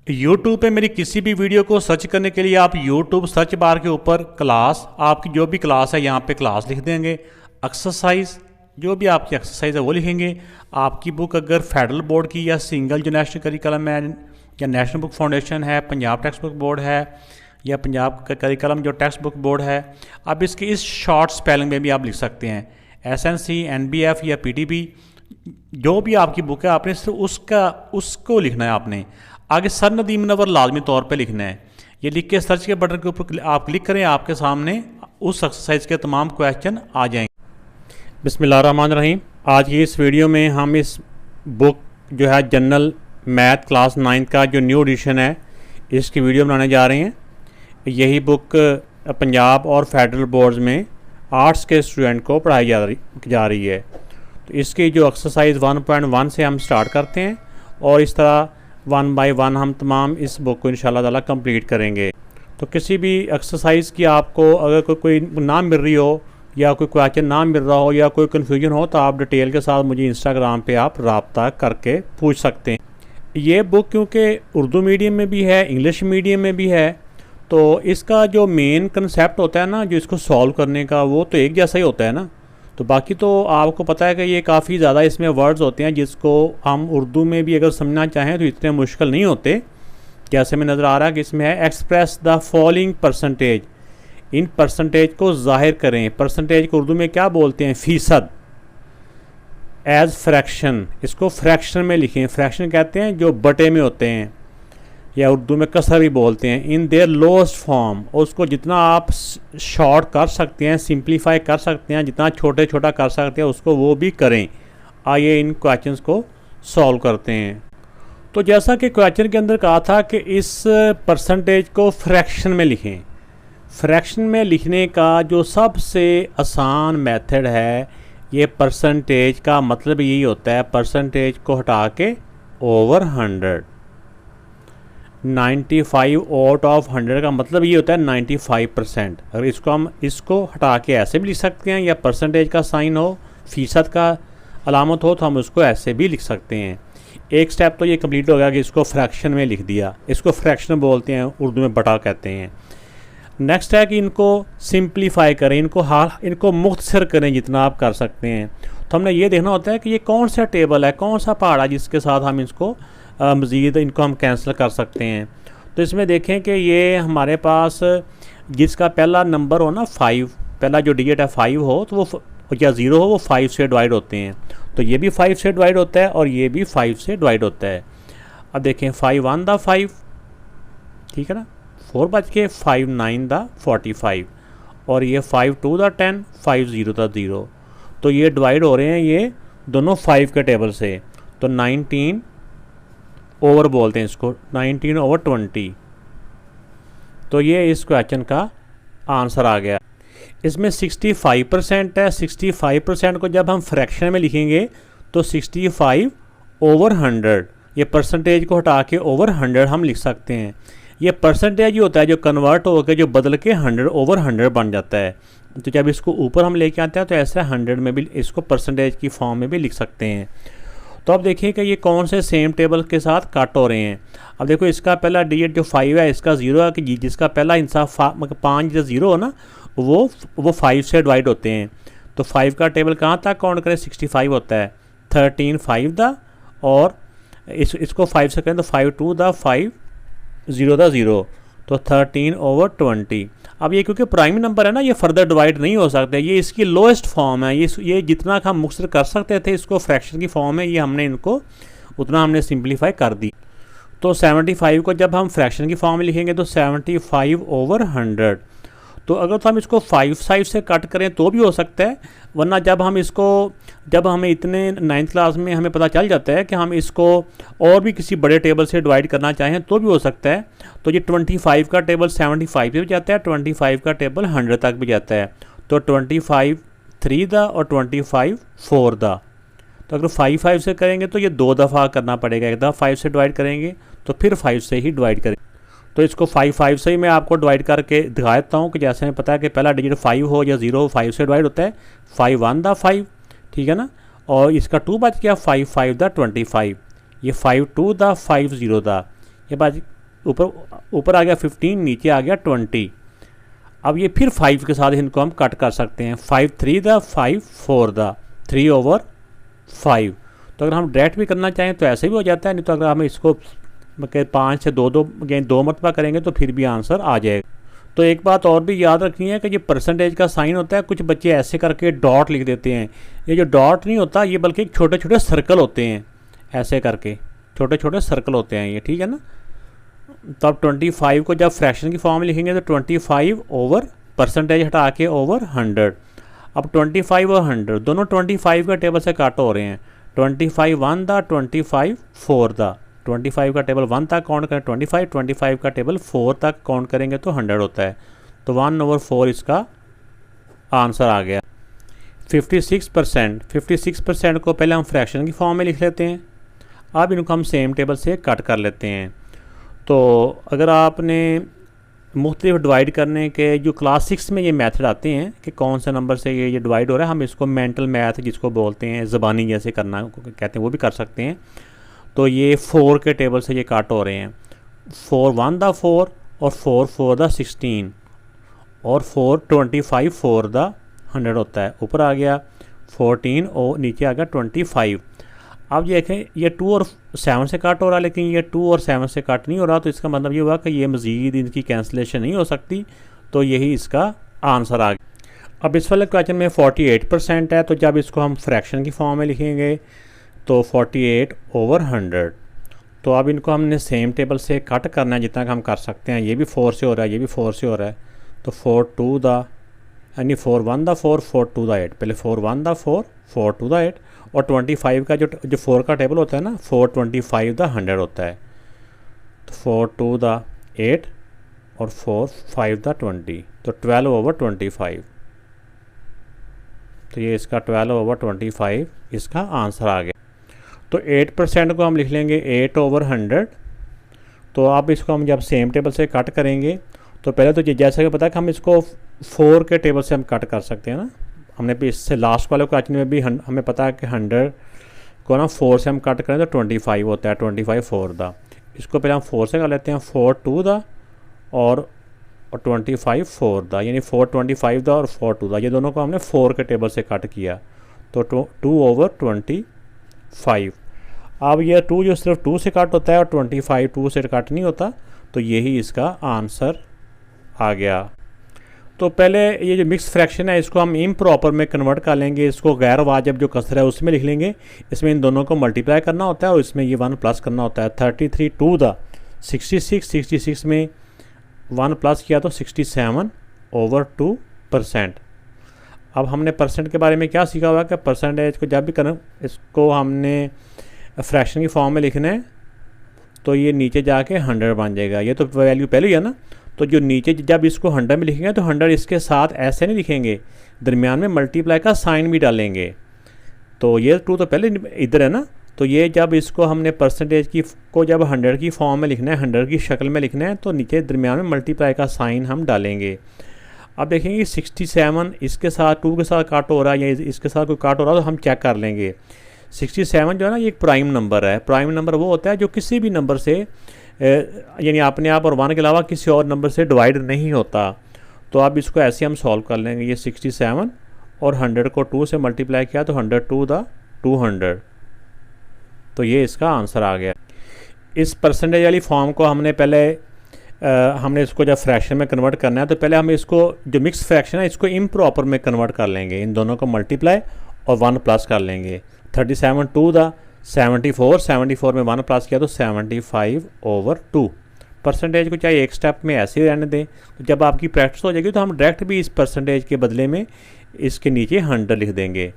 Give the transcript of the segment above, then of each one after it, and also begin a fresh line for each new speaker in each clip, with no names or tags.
YouTube पे मेरी किसी भी वीडियो को सर्च करने के लिए आप YouTube सर्च बार के ऊपर क्लास, आपकी जो भी क्लास है यहाँ पे क्लास लिख देंगे। एक्सरसाइज, जो भी आपकी एक्सरसाइज है वो लिखेंगे। आपकी बुक अगर फेडरल बोर्ड की या सिंगल जो नेशनल करिकुलम है या नेशनल बुक फाउंडेशन है, पंजाब टेक्स्ट बुक बोर्ड है या पंजाब का करिकुलम जो टेक्स्ट बुक बोर्ड है, अब इसकी इस शॉर्ट स्पेलिंग में भी आप लिख सकते हैं। SNC, NBF या PTB, जो भी आपकी बुक है आपने सिर्फ उसको लिखना है। आपने आगे सर नदीम मुनव्वर लाजमी तौर पे लिखना है। ये लिख के सर्च के बटन के ऊपर आप क्लिक करें, आपके सामने उस एक्सरसाइज के तमाम क्वेश्चन आ जाएंगे। बिस्मिल्लाहिर्रहमानिर्रहीम। आज की इस वीडियो में हम इस बुक जो है जनरल मैथ क्लास 9 का जो न्यू एडिशन है इसकी वीडियो बनाने जा रहे हैं। यही बुक पंजाब और फेडरल बोर्ड्स में आर्ट्स के स्टूडेंट को पढ़ाई जा रही है। तो इसकी जो एक्सरसाइज 1.1 से हम स्टार्ट करते हैं और इस तरह 1 बाय 1 हम तमाम इस बुक को इंशाल्लाह ताला कंप्लीट करेंगे। तो किसी भी एक्सरसाइज की आपको अगर कोई ना मिल रही हो या कोई क्वेश्चन ना मिल रहा हो या कोई कन्फ्यूजन हो तो आप डिटेल के साथ मुझे इंस्टाग्राम पे आप रब्ता करके पूछ सकते हैं। ये बुक क्योंकि उर्दू मीडियम में भी है, इंग्लिश मीडियम में भी है, तो इसका जो मेन कंसेप्ट होता है ना, जो इसको सॉल्व करने का, वो तो एक जैसा ही होता है ना। तो बाकी तो आपको पता है कि ये काफ़ी ज़्यादा इसमें वर्ड्स होते हैं जिसको हम उर्दू में भी अगर समझना चाहें तो इतने मुश्किल नहीं होते। जैसे में नज़र आ रहा है कि इसमें है express the following percentage, in percentage को जाहिर करें। परसेंटेज को उर्दू में क्या बोलते हैं? फ़ीसद। एज फ्रैक्शन, इसको फ्रैक्शन में लिखें। फ्रैक्शन कहते हैं जो बटे में होते हैं या उर्दू में कसर भी बोलते हैं। इन देयर लोएस्ट फॉर्म, और उसको जितना आप शॉर्ट कर सकते हैं, सिंप्लीफाई कर सकते हैं, जितना छोटे छोटा कर सकते हैं उसको वो भी करें। आइए इन क्वेश्चंस को सॉल्व करते हैं। तो जैसा कि क्वेश्चन के अंदर कहा था कि इस परसेंटेज को फ्रैक्शन में लिखें। फ्रैक्शन में लिखने का जो सबसे आसान मेथड है, ये परसेंटेज का मतलब यही होता है, परसेंटेज को हटा के ओवर 100। 95 आउट ऑफ 100 का मतलब ये होता है 95%। अगर इसको हटा के ऐसे भी लिख सकते हैं, या परसेंटेज का साइन हो, फ़ीसद का अलामत हो, तो हम उसको ऐसे भी लिख सकते हैं। एक स्टेप तो ये कंप्लीट हो गया कि इसको फ्रैक्शन में लिख दिया। इसको फ्रैक्शन बोलते हैं, उर्दू में बटा कहते हैं। नेक्स्ट है कि इनको सिंप्लीफाई करें, इनको मुख्तसर करें जितना आप कर सकते हैं। तो हमने ये देखना होता है कि ये कौन सा टेबल है, कौन सा पहाड़ है जिसके साथ हम इसको मज़ीद इनको हम कैंसिल कर सकते हैं। तो इसमें देखें कि ये हमारे पास जिसका पहला नंबर हो ना 5, पहला जो डिजिट है 5 हो, तो वो या 0 हो, वो 5 से डिवाइड होते हैं। तो ये भी 5 से डिवाइड होता है और ये भी 5 से डिवाइड होता है। अब देखें 5 1 दा 5, ठीक है ना, 4 बच के 5 9 दा 45, और ये 5 2 दा 10, 5 0 दा 0। तो ये डिवाइड हो रहे हैं ये दोनों 5 के टेबल से। तो 19 ओवर बोलते हैं इसको, 19 ओवर 20। तो ये इस क्वेश्चन का आंसर आ गया। इसमें 65% है। 65% को जब हम फ्रैक्शन में लिखेंगे तो 65 ओवर 100, ये परसेंटेज को हटा के ओवर 100 हम लिख सकते हैं। ये परसेंटेज ही होता है जो कन्वर्ट होकर जो बदल के 100 ओवर 100 बन जाता है। तो जब इसको ऊपर हम लेके आते हैं तो ऐसे 100 में भी इसको परसेंटेज की फॉर्म में भी लिख सकते हैं। तो अब देखिए कि ये कौन से सेम टेबल के साथ कट हो रहे हैं। अब देखो इसका पहला डिजिट जो 5 है, इसका 0 है कि जिसका पहला हिस्सा 5 जो 0 हो ना, वो 5 से डिवाइड होते हैं। तो 5 का टेबल कहाँ तक काउंट करें? 65 होता है। 13 5 दा, और इसको 5 से करें तो 5 2 दा 5 0 दा 0, तो 13 ओवर 20। अब ये क्योंकि प्राइम नंबर है ना, ये फर्दर डिवाइड नहीं हो सकते, ये इसकी लोएस्ट फॉर्म है। ये जितना हम मुख्तसर कर सकते थे इसको फ्रैक्शन की फॉर्म है, ये हमने इनको उतना हमने सिंप्लीफाई कर दी। तो 75 को जब हम फ्रैक्शन की फॉर्म में लिखेंगे तो 75 ओवर 100। तो अगर तो हम इसको 5 साइड से कट करें तो भी हो सकता है, वरना जब हमें इतने 9th क्लास में हमें पता चल जाता है कि हम इसको और भी किसी बड़े टेबल से डिवाइड करना चाहें तो भी हो सकता है। तो ये 25 का टेबल 75 पे भी जाता है, 25 का टेबल 100 तक भी जाता है। तो 25 3 दा और 25 4 दा। तो अगर 5 से करेंगे तो ये 2 दफ़ा करना पड़ेगा। एक दफ़ा 5 से डिवाइड करेंगे तो फिर 5 से ही डिवाइड करेंगे। तो इसको 5 से ही मैं आपको डिवाइड करके दिखा देता हूँ कि जैसे हमें पता है कि पहला डिजिट 5 हो या 0 हो, 5 से डिवाइड होता है। 5 1 दा 5, ठीक है ना, और इसका 2 बच गया 5 5 दा 25। ये 5 2 दा 5 0 दा, ये बात ऊपर ऊपर आ गया 15, नीचे आ गया 20। अब ये फिर 5 के साथ इनको हम कट कर सकते हैं। 5 3 द 5 4 द 3/5। तो अगर हम डायरेक्ट भी करना चाहें तो ऐसे भी हो जाता है, नहीं तो अगर हम इसको 5 से 2 मरतबा करेंगे तो फिर भी आंसर आ जाएगा। तो एक बात और भी याद रखनी है कि ये परसेंटेज का साइन होता है, कुछ बच्चे ऐसे करके डॉट लिख देते हैं। ये जो डॉट नहीं होता, ये बल्कि छोटे छोटे सर्कल होते हैं, ऐसे करके छोटे छोटे सर्कल होते हैं ये, ठीक है ना। तो अब 25 को जब फ्रैक्शन की फॉर्म में लिखेंगे तो 25 ओवर परसेंटेज हटा के ओवर 100। अब 25 और 100 दोनों 25 का टेबल से काट हो रहे हैं। 25 1 द 25 4 द 25 का टेबल 1 तक काउंट करें 25 का टेबल 4 तक काउंट करेंगे तो 100 होता है। तो 1/4 इसका आंसर आ गया। 56% को पहले हम फ्रैक्शन की फॉर्म में लिख लेते हैं। अब इनको हम सेम टेबल से कट कर लेते हैं। तो अगर आपने मुख्तलिफ डिवाइड करने के जो क्लास 6 में ये मेथड आते हैं कि कौन से नंबर से ये डिवाइड हो रहा है, हम इसको मेंटल मैथ जिसको बोलते हैं, ज़बानी जैसे करना कहते हैं, वो भी कर सकते हैं। तो ये 4 के टेबल से ये काट हो रहे हैं। 4 1 द 4 और 4 4 द 16 और 4 25 4 द 100 होता है। ऊपर आ गया 14 और नीचे आ गया 25। अब ये देखें, ये 2 और 7 से काट हो रहा है, लेकिन ये 2 और 7 से काट नहीं हो रहा। तो इसका मतलब ये हुआ कि ये मज़ीद इनकी कैंसिलेशन नहीं हो सकती। तो यही इसका आंसर आ गया। अब इस वाले क्वेश्चन में 48% है, तो जब इसको हम फ्रैक्शन की फॉर्म में लिखेंगे तो 48/100। तो अब इनको हमने सेम टेबल से कट करना है जितना हम कर सकते हैं। ये भी 4 से हो रहा है, ये भी 4 से हो रहा है। तो 4 2 द यानी 4 1 द 4 4 2 द 8। पहले 4 1 द 4 4 2 द 8। और 25 का जो 4 का टेबल होता है ना, 4 25 द 100 होता है। तो 4 2 द 8 और 4 5 द 20। तो 12/25। तो ये इसका 12/25 इसका आंसर आ गया। तो 8% को हम लिख लेंगे 8/100। तो अब इसको हम जब सेम टेबल से कट करेंगे तो पहले तो जैसा कि पता है कि हम इसको 4 के टेबल से हम कट कर सकते हैं ना। हमने भी इससे लास्ट वाले क्वेश्चन में भी हमें पता है कि 100 को ना 4 से हम कट करें तो 25 होता है। 25 4 द। इसको पहले हम 4 से कर लेते हैं। 4 2 द और 25 4 द, यानी 4 25 द और 4 2 द, ये दोनों को हमने 4 के टेबल से कट किया। तो 2/25। अब ये 2 जो सिर्फ 2 से कट होता है और 25 2 से कट नहीं होता। तो यही इसका आंसर आ गया। तो पहले ये जो मिक्स फ्रैक्शन है इसको हम इम्प्रॉपर में कन्वर्ट कर लेंगे। इसको गैर वाजिब जो कसर है उसमें लिख लेंगे। इसमें इन दोनों को मल्टीप्लाई करना होता है और इसमें ये 1 प्लस करना होता है। 33 2 द 66 में 1 प्लस किया तो 67/2%। अब हमने परसेंट के बारे में क्या सीखा हुआ कि परसेंटेज को जब भी करना, इसको हमने फ्रैक्शन की फॉर्म में लिखना है तो ये नीचे जाके 100 बन जाएगा। ये तो वैल्यू पहले ही है ना। तो जो नीचे जब इसको 100 में लिखेंगे तो 100 इसके साथ ऐसे नहीं लिखेंगे, दरमियान में मल्टीप्लाई का साइन भी डालेंगे। तो ये 2 तो पहले इधर है ना। तो ये जब इसको हमने परसेंटेज की को जब 100 की फॉर्म में लिखना है, 100 की शक्ल में लिखना है, तो नीचे दरमियान में मल्टीप्लाई का साइन हम डालेंगे। अब देखेंगे 67 इसके साथ 2 के साथ काट हो रहा है या इसके साथ कोई काट हो रहा है तो हम चेक कर लेंगे। 67 जो है ना, ये एक प्राइम नंबर है। प्राइम नंबर वो होता है जो किसी भी नंबर से यानी अपने आप और 1 के अलावा किसी और नंबर से डिवाइड नहीं होता। तो अब इसको ऐसे हम सॉल्व कर लेंगे। ये 67 और 100 को 2 से मल्टीप्लाई किया तो 100 2 द 200। तो ये इसका आंसर आ गया। इस परसेंटेज वाली फॉर्म को हमने पहले हमने इसको जब फ्रैक्शन में कन्वर्ट करना है तो पहले हम इसको जो मिक्स फ्रैक्शन है इसको इम्प्रॉपर में कन्वर्ट कर लेंगे। इन दोनों को मल्टीप्लाई और 1 प्लस कर लेंगे। 37 2 द 74 में 1 प्लस किया तो 75/2। परसेंटेज को चाहे एक स्टेप में ऐसे ही रहने दें। तो जब आपकी प्रैक्टिस हो जाएगी तो हम डायरेक्ट भी इस परसेंटेज के बदले में इसके नीचे 100 लिख देंगे,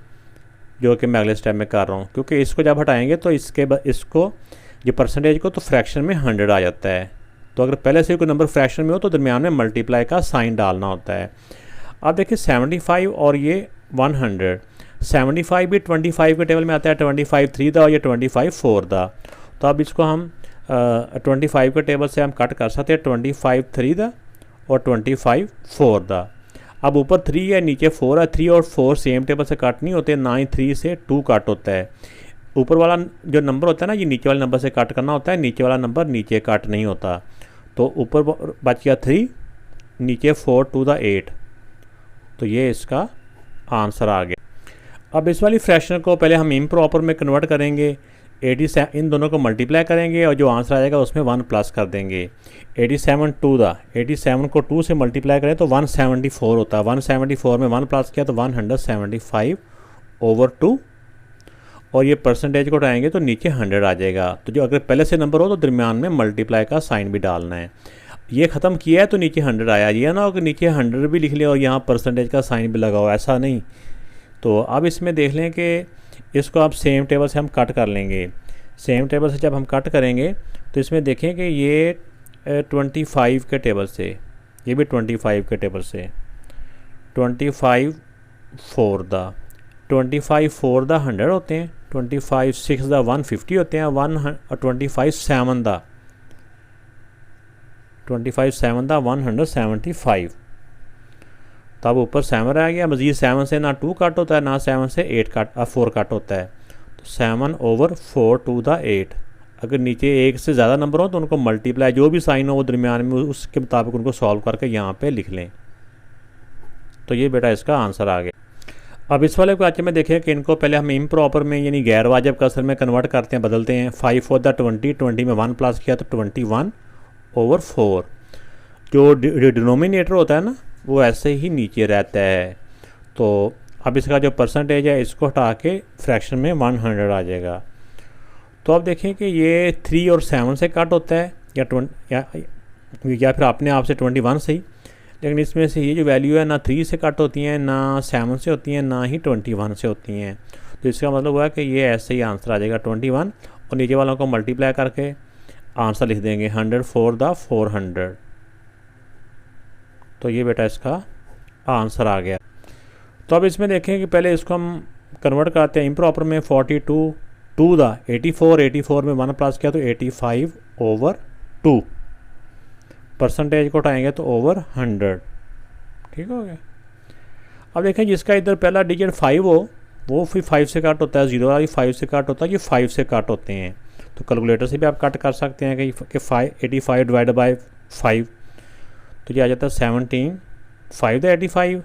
जो कि मैं अगले स्टेप में कर रहा हूँ। क्योंकि इसको जब हटाएंगे तो इसको ये परसेंटेज को तो फ्रैक्शन में 100 आ जाता है। तो अगर पहले से कोई नंबर फ्रैक्शन में हो तो दरमियान में मल्टीप्लाई का साइन डालना होता है। अब देखिए 75 और ये 100। 75 भी 25 के टेबल में आता है। 25 3 द और ये 25 4 द। तो अब इसको हम 25 के टेबल से हम कट कर सकते हैं। 25 3 द और 25 4 द। अब ऊपर 3 है नीचे 4 है। 3 और 4 सेम टेबल से कट नहीं होते, ना ही 3 से 2 कट होता है। ऊपर वाला जो नंबर होता है ना, ये नीचे वाले नंबर से कट करना होता है, नीचे वाला नंबर नीचे कट नहीं होता। तो ऊपर बच गया 3, नीचे 4 टू द 8, तो ये इसका आंसर आ गया। अब इस वाली फ्रैक्शन को पहले हम इम्प्रॉपर में कन्वर्ट करेंगे, 87 इन दोनों को मल्टीप्लाई करेंगे और जो आंसर आएगा उसमें 1 प्लस कर देंगे। 87 टू द 87 को 2 से मल्टीप्लाई करें तो 174 होता है, 174 में 1 प्लस किया तो 175 ओवर 2, और ये परसेंटेज को उठाएंगे तो नीचे 100 आ जाएगा। तो जो अगर पहले से नंबर हो तो दरमियान में मल्टीप्लाई का साइन भी डालना है। ये ख़त्म किया है तो नीचे 100 आया, ये ना हो कि नीचे 100 भी लिख लिया और यहाँ परसेंटेज का साइन भी लगा हो, ऐसा नहीं। तो अब इसमें देख लें कि इसको आप सेम टेबल से हम कट कर लेंगे। सेम टेबल से जब हम कट करेंगे तो इसमें देखें कि ये 25 के टेबल से, ये भी 25 के टेबल से, 25 4 द 100 होते हैं, 25 6 द 150 होते हैं, 25 7 द 175। तब ऊपर 7 रह गया, मज़ीद 7 से ना 2 कट होता है ना 7 से 4 कट होता है, तो 7 ओवर 4 टू द 8। अगर नीचे एक से ज़्यादा नंबर हो तो उनको मल्टीप्लाई जो भी साइन हो वो दरमियान में उसके मुताबिक उनको सॉल्व करके यहाँ पे लिख लें। तो ये बेटा इसका आंसर आ गया। अब इस वाले क्वेश्चन में देखें कि इनको पहले हम इम्प्रॉपर में यानी गैर वाजिब कसर में कन्वर्ट करते हैं, बदलते हैं। 5 4 द 20 में 1 प्लस किया तो 21 ओवर 4। जो डिनोमिनेटर होता है ना वो ऐसे ही नीचे रहता है। तो अब इसका जो परसेंटेज है इसको हटा के फ्रैक्शन में 100 आ जाएगा। तो अब देखें कि ये 3 और 7 से कट होता है या फिर अपने आप से 21 से ही, लेकिन इसमें से ये जो वैल्यू है ना 3 से कट होती हैं, ना 7 से होती हैं, ना ही 21 से होती हैं। तो इसका मतलब हुआ कि ये ऐसे ही आंसर आ जाएगा 21, और नीचे वालों को मल्टीप्लाई करके आंसर लिख देंगे 100 4 द 400। तो ये बेटा इसका आंसर आ गया। तो अब इसमें देखें कि पहले इसको हम कन्वर्ट करते हैं इम्प्रॉपर में। 42 टू द 84 में 1 प्लस किया तो 85 ओवर 2, परसेंटेज को उठाएंगे तो ओवर 100। ठीक हो गया। अब देखें जिसका इधर पहला डिजिट 5 हो वो फिर 5 से कट होता है, 0 वाली 5 से कट होता है, ये 5 से कट होते हैं। तो कैलकुलेटर से भी आप कट कर सकते हैं कि 85 डिवाइड बाय 5, तो ये आ जाता है 17, 5 द 85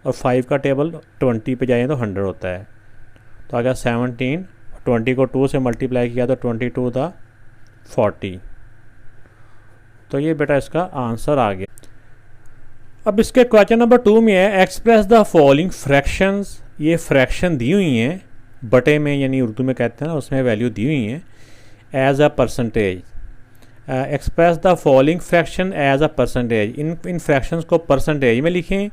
और 5 का टेबल 20 पे जाए तो 100 होता है। तो आ गया 17, 20 को 2 से मल्टीप्लाई किया तो 22 द 40। तो ये बेटा इसका आंसर आ गया। अब इसके क्वेश्चन नंबर 2 में है एक्सप्रेस द फॉलोइंग फ्रैक्शंस। ये फ्रैक्शन दी हुई हैं बटे में, यानी उर्दू में कहते हैं ना, उसमें वैल्यू दी हुई हैं as a percentage. Express the following fraction as a percentage. इन फ्रैक्शंस को परसेंटेज में लिखें,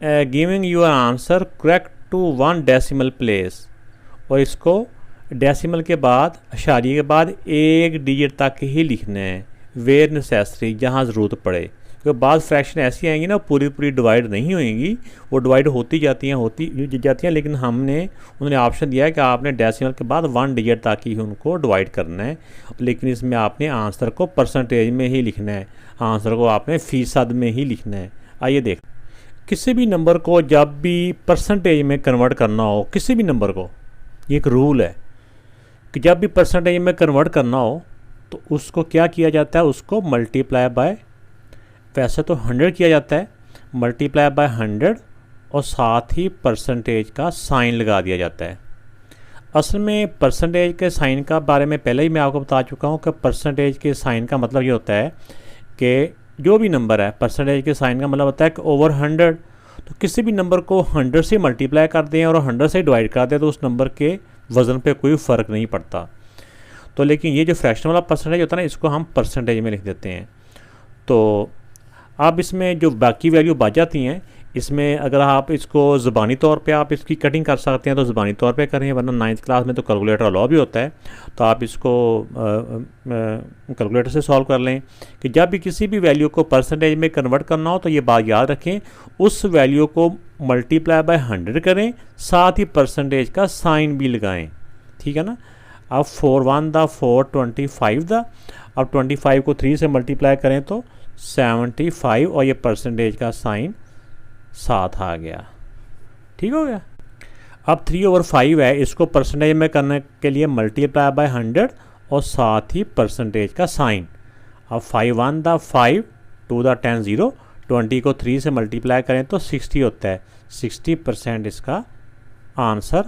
giving your answer correct to 1 decimal place, और इसको डेसिमल के बाद अशारिये के बाद 1 डिजिट तक ही लिखना है, वेयर नेसेसरी, जहाँ ज़रूरत पड़े। क्योंकि बाद फ्रैक्शन ऐसी आएंगी ना पूरी डिवाइड नहीं होएंगी, वो डिवाइड होती जाती हैं, लेकिन उन्होंने ऑप्शन दिया है कि आपने डेसिमल के बाद 1 डिजिट तक ही उनको डिवाइड करना है, लेकिन इसमें आपने आंसर को परसेंटेज में ही लिखना है, आंसर को आपने फ़ीसद में ही लिखना है। आइए देख, किसी भी नंबर को जब भी परसेंटेज में कन्वर्ट करना हो, किसी भी नंबर को, ये एक रूल है कि जब भी परसेंटेज में कन्वर्ट करना हो तो उसको क्या किया जाता है, उसको मल्टीप्लाई बाय, वैसे तो 100 किया जाता है, मल्टीप्लाई बाय 100 और साथ ही परसेंटेज का साइन लगा दिया जाता है। असल में परसेंटेज के साइन का बारे में पहले ही मैं आपको बता चुका हूँ कि परसेंटेज के साइन का मतलब ये होता है कि जो भी नंबर है, परसेंटेज के साइन का मतलब होता है कि ओवर 100। तो किसी भी नंबर को 100 से मल्टीप्लाई कर दें और 100 से डिवाइड कर दें तो उस नंबर के वज़न पे कोई फ़र्क नहीं पड़ता। तो लेकिन ये जो फ्रैक्शन वाला परसेंटेज होता है ना, इसको हम परसेंटेज में लिख देते हैं। तो अब इसमें जो बाकी वैल्यू बच जाती हैं, इसमें अगर आप इसको ज़बानी तौर पे आप इसकी कटिंग कर सकते हैं तो ज़बानी तौर पे करें, वरना 9th क्लास में तो कैलकुलेटर अलाउ भी होता है, तो आप इसको कैलकुलेटर से सॉल्व कर लें कि जब भी किसी भी वैल्यू को परसेंटेज में कन्वर्ट करना हो तो ये बात याद रखें, उस वैल्यू को मल्टीप्लाई बाय 100 करें, साथ ही परसेंटेज का साइन भी लगाएँ। ठीक है ना। अब 4 1 द 4 25 द, अब 25 को 3 से मल्टीप्लाई करें तो 75 और ये परसेंटेज का साइन साथ आ गया। ठीक हो गया। अब 3/5 है, इसको परसेंटेज में करने के लिए मल्टीप्लाई बाय 100 और साथ ही परसेंटेज का साइन। अब 5 1 द 5, 2 द 10 0, 20 को 3 से मल्टीप्लाई करें तो 60 होता है। 60% इसका आंसर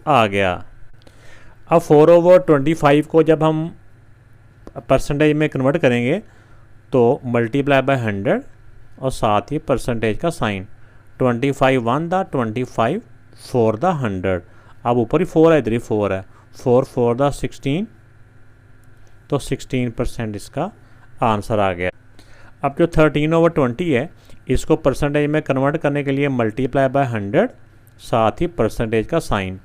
आ गया। अब 4/25 को जब हम परसेंटेज में कन्वर्ट करेंगे तो मल्टीप्लाई बाय 100 और साथ ही परसेंटेज का साइन। 25 1 the 25, 4 the 100। अब ऊपर ही 4 है, इधर ही 4 है। 4 4 द 16, तो 16% इसका आंसर आ गया। अब जो 13/20 है, इसको परसेंटेज में कन्वर्ट करने के लिए मल्टीप्लाई बाय 100 साथ ही परसेंटेज का साइन।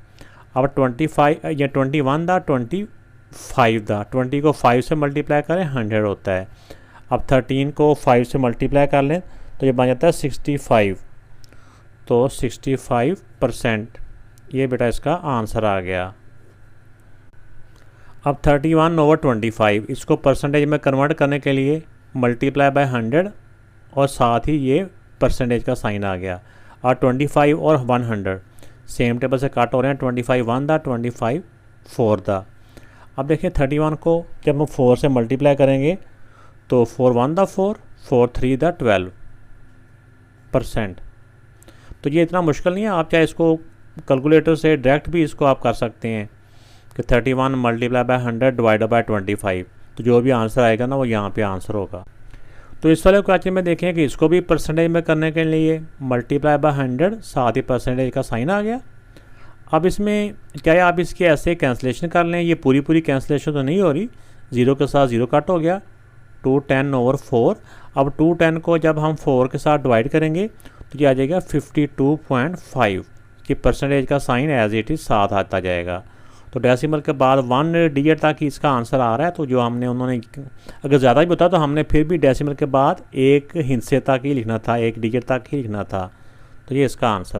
अब 25 या 21 द 25 द 20 को 5 से मल्टीप्लाई करें 100 होता है। अब 13 को 5 से मल्टीप्लाई कर लें तो ये बन जाता है 65, तो 65% ये बेटा इसका आंसर आ गया। अब 31/25 इसको परसेंटेज में कन्वर्ट करने के लिए मल्टीप्लाई बाय 100 और साथ ही ये परसेंटेज का साइन आ गया। और 25 और 100 सेम टेबल से काट हो रहे हैं। 25 1 द 25 4 द। अब देखिए 31 को जब हम 4 से मल्टीप्लाई करेंगे तो 4 1 द 4, 4 3 द 12%। तो ये इतना मुश्किल नहीं है, आप चाहे इसको कैलकुलेटर से डायरेक्ट भी इसको आप कर सकते हैं कि 31 मल्टीप्लाई बाय 100 डिवाइड बाय 25, तो जो भी आंसर आएगा ना वो यहाँ पे आंसर होगा। तो इस वाले क्वेश्चन में देखें कि इसको भी परसेंटेज में करने के लिए मल्टीप्लाई बाय 100 साथ ही परसेंटेज का साइन आ गया। अब इसमें क्या है, आप इसके ऐसे कैंसिलेशन कर लें, ये पूरी कैंसिलेशन तो नहीं हो रही, 0 के साथ 0 कट हो गया। 210/4। अब 210 को जब हम 4 के साथ डिवाइड करेंगे तो ये आ जाएगा 52.5 कि परसेंटेज का साइन एज इट इज़ साथ आता जाएगा। तो डेसिमल के बाद 1 डिजिट तक इसका आंसर आ रहा है। तो जो हमने उन्होंने अगर ज़्यादा भी बता तो हमने फिर भी डेसिमल के बाद एक हिस्से तक ही लिखना था, एक डिजिट तक ही लिखना था। तो ये इसका आंसर।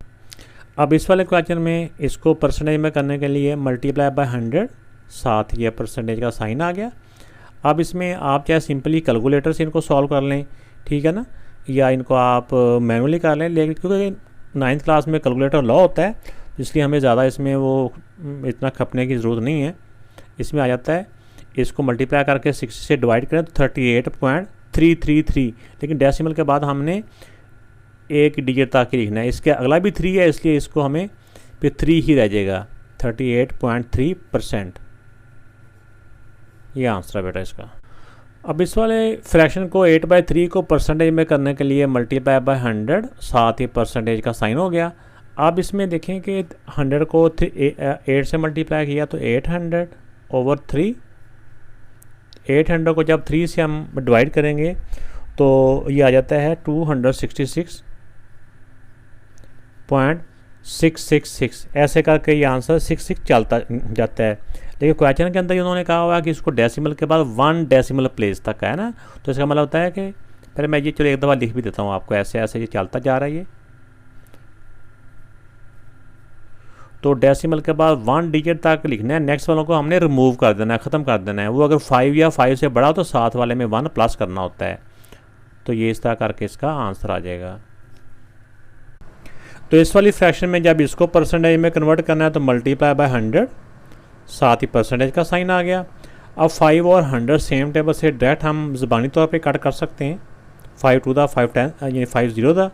अब इस वाले क्वेश्चन में इसको परसेंटेज में करने के लिए मल्टीप्लाई बाय 100 साथ ये परसेंटेज का साइन आ गया। अब इसमें आप चाहे सिंपली कैलकुलेटर से इनको सॉल्व कर लें, ठीक है ना, या इनको आप मैनुअली कर लें, लेकिन क्योंकि 9th क्लास में कैलकुलेटर लॉ होता है इसलिए हमें ज़्यादा इसमें वो इतना खपने की ज़रूरत नहीं है। इसमें आ जाता है इसको मल्टीप्लाई करके 60 से डिवाइड करें तो 38.333, लेकिन डेसिमल के बाद हमने एक डिजिट तक ही लिखना है। इसके अगला भी 3 है इसलिए इसको हमें फिर 3 ही रह जाएगा। 38.3% ये आंसर है बेटा इसका। अब इस वाले फ्रैक्शन को 8/3 को परसेंटेज में करने के लिए मल्टीप्लाई बाय 100 साथ ही परसेंटेज का साइन हो गया। अब इसमें देखें कि 100 को 8 से मल्टीप्लाई किया तो 800/3। 800 को जब 3 से हम डिवाइड करेंगे तो ये आ जाता है 266.666। ऐसे करके ये आंसर 66 चलता जाता है। लेकिन क्वेश्चन के अंदर उन्होंने कहा हुआ कि इसको डेसिमल के बाद 1 डेसिमल प्लेस तक है ना, तो इसका मतलब होता है कि पहले मैं ये चलो एक दफ़ा लिख भी देता हूँ आपको, ऐसे ऐसे ये चलता जा रहा है ये। तो डेसिमल के बाद 1 डिजिट तक लिखना है, नेक्स्ट वालों को हमने रिमूव कर देना है, ख़त्म कर देना है। वो अगर 5 या 5 से बड़ा हो तो साथ वाले में 1 प्लस करना होता है। तो ये इस तरह करके इसका आंसर आ जाएगा। तो इस वाली फ्रैक्शन में जब इसको परसेंटेज में कन्वर्ट करना है तो मल्टीप्लाई बाय 100 साथ ही परसेंटेज का साइन आ गया। अब 5 और 100 सेम टेबल से डायरेक्ट हम ज़बानी तौर पे कट कर सकते हैं। 5 2 दा 5 10 यानी 5 0 दा,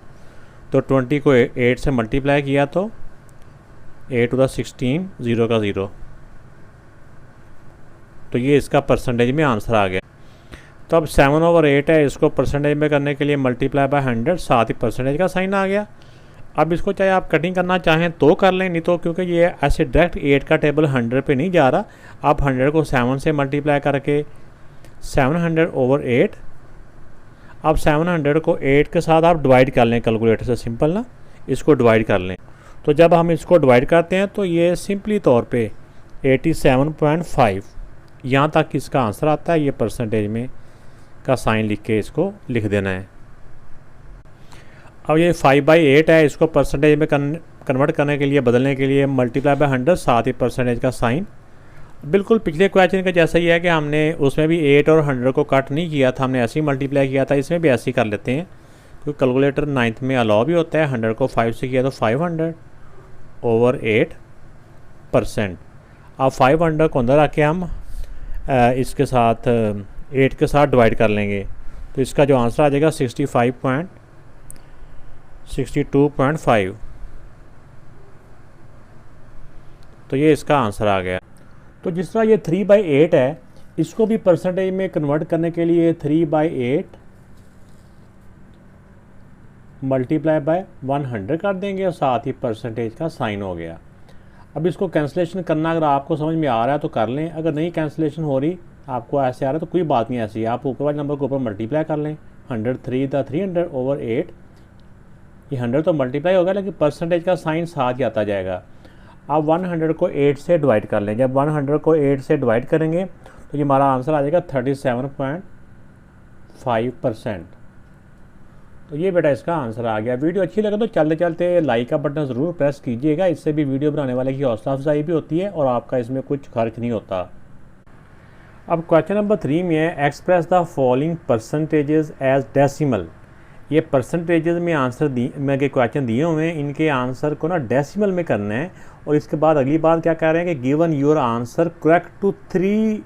तो 20 को 8 से मल्टीप्लाई किया तो 8 2 दा 16, 0 का 0। तो ये इसका परसेंटेज में आंसर आ गया। तो अब 7/8 है, इसको परसेंटेज में करने के लिए मल्टीप्लाई बाय 100 साथ ही परसेंटेज का साइन आ गया। अब इसको चाहे आप कटिंग करना चाहें तो कर लें, नहीं तो क्योंकि ये ऐसे डायरेक्ट 8 का टेबल 100 पे नहीं जा रहा, आप 100 को 7 से मल्टीप्लाई करके 700/8। अब 700 को 8 के साथ आप डिवाइड कर लें कैलकुलेटर से, सिंपल ना, इसको डिवाइड कर लें। तो जब हम इसको डिवाइड करते हैं तो ये सिंपली तौर पे 87.5 यहाँ तक इसका आंसर आता है। ये परसेंटेज में का साइन लिख के इसको लिख देना है। अब ये 5/8 है, इसको परसेंटेज में कन्वर्ट करने के लिए, बदलने के लिए मल्टीप्लाई बाय 100 साथ ही परसेंटेज का साइन। बिल्कुल पिछले क्वेश्चन का जैसा ही है कि हमने उसमें भी 8 और 100 को कट नहीं किया था, हमने ऐसे ही मल्टीप्लाई किया था। इसमें भी ऐसे ही कर लेते हैं क्योंकि कैलकुलेटर 9th में अलाउ भी होता है। 100 को 5 से किया तो 500 ओवर 8%। अब 500 को अंदर आके हम इसके साथ 8 के साथ डिवाइड कर लेंगे, तो इसका जो आंसर आ जाएगा 62.5। तो ये इसका आंसर आ गया। तो जिस तरह ये 3/8 है, इसको भी परसेंटेज में कन्वर्ट करने के लिए 3/8 मल्टीप्लाई बाय 100 कर देंगे और साथ ही परसेंटेज का साइन हो गया। अब इसको कैंसिलेशन करना अगर आपको समझ में आ रहा है तो कर लें, अगर नहीं कैंसिलेशन हो रही, आपको ऐसे आ रहा है तो कोई बात नहीं, ऐसी आप ऊपर वाले नंबर को ऊपर मल्टीप्लाई कर लें। 300 ओवर 8, ये 100 तो मल्टीप्लाई होगा लेकिन परसेंटेज का साइन साथ ही आता जाएगा। अब 100 को 8 से डिवाइड कर लें। जब 100 को 8 से डिवाइड करेंगे तो ये हमारा आंसर आ जाएगा 37.5%। तो ये बेटा इसका आंसर आ गया। वीडियो अच्छी लगे तो चलते चलते लाइक का बटन ज़रूर प्रेस कीजिएगा, इससे भी वीडियो बनाने वाले की हौसला अफजाई भी होती है और आपका इसमें कुछ खर्च नहीं होता। अब क्वेश्चन नंबर 3 में है express the following percentages as decimal. ये परसेंटेजेस में आंसर में के क्वेश्चन दिए हुए हैं, इनके आंसर को ना डेसिमल में करना है। और इसके बाद अगली बात क्या कह रहे हैं कि given your answer correct to 3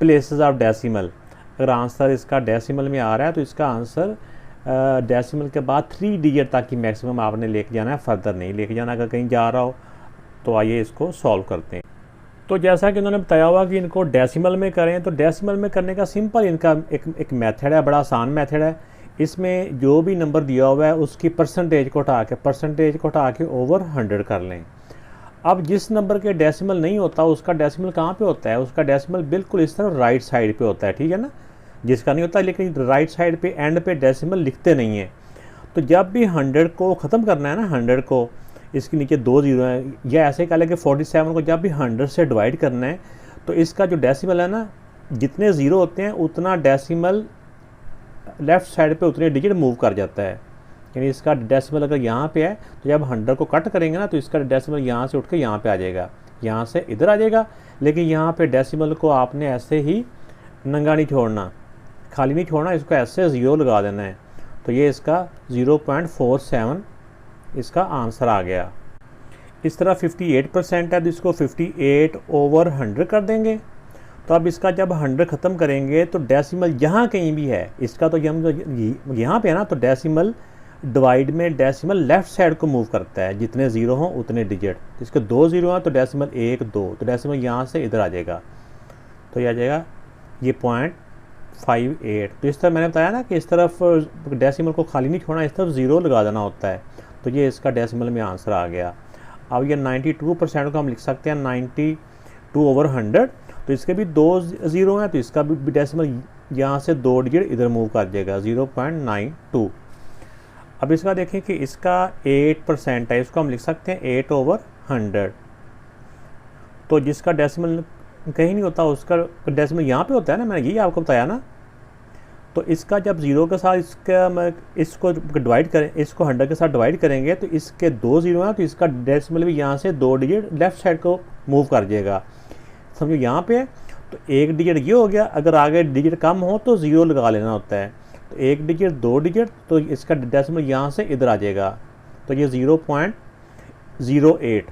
places of decimal. अगर आंसर इसका डेसिमल में आ रहा है तो इसका आंसर डेसिमल के बाद 3 डिजिट तक की मैक्सिमम आपने लेके जाना है, फर्दर नहीं लेके जाना अगर कहीं जा रहा हो। तो आइए इसको सॉल्व करते हैं। तो जैसा कि उन्होंने बताया हुआ कि इनको डेसिमल में करें, तो डेसिमल में करने का सिंपल इनका एक मेथड है, बड़ा आसान मेथड है। इसमें जो भी नंबर दिया हुआ है उसकी परसेंटेज को हटा के ओवर 100 कर लें। अब जिस नंबर के डेसिमल नहीं होता उसका डेसिमल कहाँ पे होता है? उसका डेसिमल बिल्कुल इस तरह राइट साइड पे होता है, ठीक है ना। जिसका नहीं होता लेकिन राइट साइड पे एंड पे डेसिमल लिखते नहीं है। तो जब भी 100 को ख़त्म करना है ना, 100 को इसके नीचे 2 जीरो हैं, या ऐसे कह लें कि 47 को जब भी 100 से डिवाइड करना है तो इसका जो डेसिमल है ना, जितने ज़ीरो होते हैं उतना डेसिमल लेफ़्ट साइड पे उतने डिजिट मूव कर जाता है। यानी इसका डेसिमल अगर यहाँ पे है तो जब 100 को कट करेंगे ना तो इसका डेसिमल यहाँ से उठ के यहाँ पे आ जाएगा, यहाँ से इधर आ जाएगा। लेकिन यहाँ पे डेसिमल को आपने ऐसे ही नंगा नहीं छोड़ना, खाली नहीं छोड़ना, इसको ऐसे 0 लगा देना है। तो ये इसका 0.47 इसका आंसर आ गया। इस तरह 58% है तो इसको 58 ओवर 100 कर देंगे। तो अब इसका जब 100 ख़त्म करेंगे तो डेसिमल यहाँ कहीं भी है, इसका तो हम यहाँ पे है ना, तो डेसिमल डिवाइड में डेसिमल लेफ़्ट साइड को मूव करता है, जितने ज़ीरो हों उतने डिजिट। तो इसके 2 ज़ीरो हैं तो डेसिमल 1 2, तो डेसिमल यहाँ से इधर आ जाएगा, तो ये आ जाएगा ये 0.58। तो इस तरह मैंने बताया ना कि इस तरफ डेसिमल को खाली नहीं छोड़ना, इस तरफ 0 लगा देना होता है। तो ये इसका डेसिमल में आंसर आ गया। अब ये 92% को हम लिख सकते हैं 92 ओवर 100। तो इसके भी 2 ज़ीरो हैं तो इसका भी डेसिमल यहाँ से 2 डिजिट इधर मूव कर जाएगा, 0.92। अब इसका देखें कि इसका 8% है, इसको हम लिख सकते हैं 8 ओवर 100। तो जिसका डेसिमल कहीं नहीं होता उसका डेसिमल यहाँ पे होता है ना, मैंने यही आपको बताया ना। तो इसका जब 0 के साथ इसको डिवाइड करें, इसको 100 के साथ डिवाइड करेंगे तो इसके 2 ज़ीरो हैं तो इसका डेसिमल भी यहाँ से 2 डिजिट लेफ़्ट साइड को मूव कर जाएगा। समझो यहाँ पे है तो 1 डिजिट ये हो गया, अगर आगे डिजिट कम हो तो 0 लगा लेना होता है। तो 1 डिजिट 2 डिजिट तो इसका डेसिमल यहाँ से इधर आ जाएगा, तो ये 0.08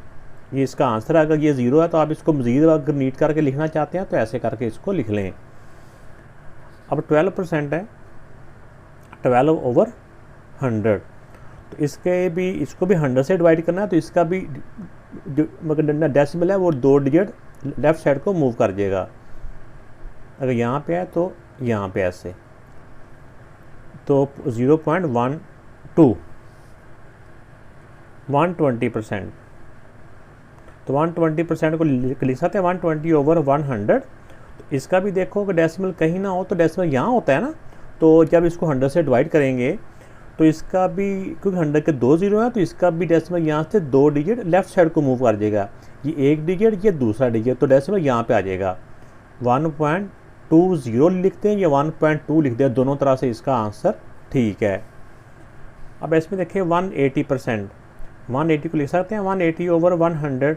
ये इसका आंसर है। अगर ये 0 है तो आप इसको मज़ीद अगर नीट करके लिखना चाहते हैं तो ऐसे करके इसको लिख लें। अब 12% है, 12 ओवर 100। तो इसको भी 100 से डिवाइड करना है तो इसका भी जो डेसिमल है वो 2 डिजिट लेफ़्ट साइड को मूव कर जाएगा। अगर यहाँ पे है तो यहाँ पे ऐसे, तो 0.12 120%। तो 120% को लिख सकते हैं 120 ओवर 100। तो इसका भी देखो कि डेसिमल कहीं ना हो तो डेसिमल यहाँ होता है ना, तो जब इसको 100 से डिवाइड करेंगे तो इसका भी, क्योंकि 100 के 2 ज़ीरो हैं तो इसका भी डेसिमल यहाँ से 2 डिजिट लेफ़्ट साइड को मूव कर जाएगा। ये 1 डिजिट ये दूसरा डिजिट, तो डेसिमल यहाँ पे आ जाएगा। 1.20 लिखते हैं या 1.2 लिखते हैं, दोनों तरह से इसका आंसर ठीक है। अब इसमें देखिए 180%, 180 को लिख सकते हैं 180 ओवर 100।